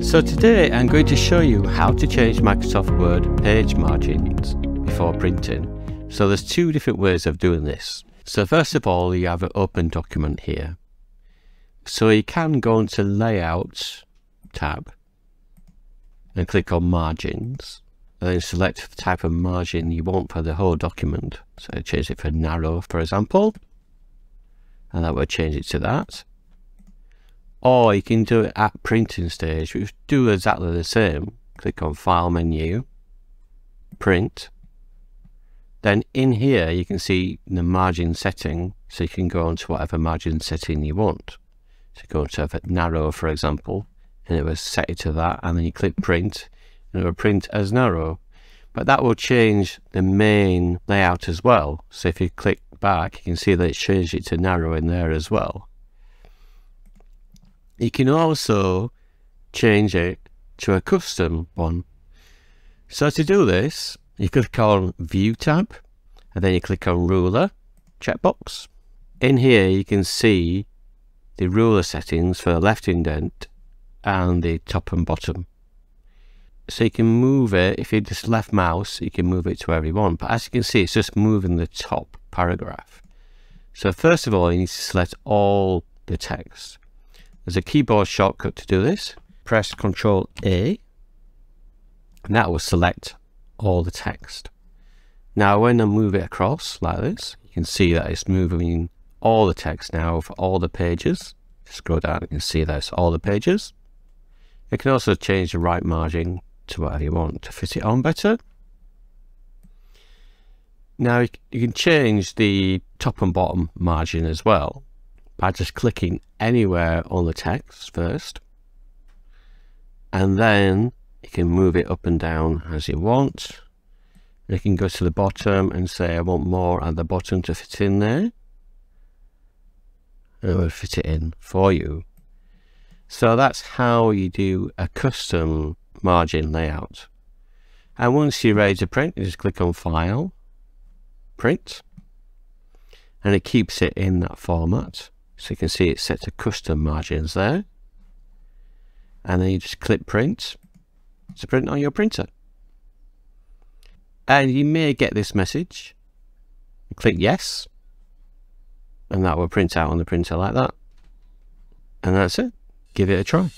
So today I'm going to show you how to change Microsoft Word page margins before printing. So there's two different ways of doing this. So first of all, you have an open document here. So you can go into Layout tab and click on Margins, and then select the type of margin you want for the whole document. So I change it for narrow, for example, and that will change it to that. Or you can do it at printing stage, which do exactly the same. Click on File menu, Print. Then in here you can see the margin setting, so you can go on to whatever margin setting you want. So go to narrow, for example, and it will set it to that, and then you click Print, and it will print as narrow. But that will change the main layout as well. So if you click back, you can see that it's changed it to narrow in there as well. You can also change it to a custom one. So to do this, you click on View tab, and then you click on Ruler checkbox. In here you can see the ruler settings for the left indent and the top and bottom. So you can move it, if you just left mouse, you can move it to wherever you want. But as you can see, it's just moving the top paragraph. So first of all, you need to select all the text. There's a keyboard shortcut to do this. Press Ctrl A, and that will select all the text. Now when I move it across like this, you can see that it's moving all the text now for all the pages. Scroll down, you can see that it's all the pages. You can also change the right margin to whatever you want to fit it on better. Now you can change the top and bottom margin as well by just clicking anywhere on the text first, and then you can move it up and down as you want. You can go to the bottom and say I want more at the bottom to fit in there, and it will fit it in for you. So that's how you do a custom margin layout. And once you're ready to print, you just click on File, Print, and it keeps it in that format. So you can see it's set to custom margins there. And then you just click Print to print on your printer. And you may get this message. Click Yes, and that will print out on the printer like that. And that's it. Give it a try.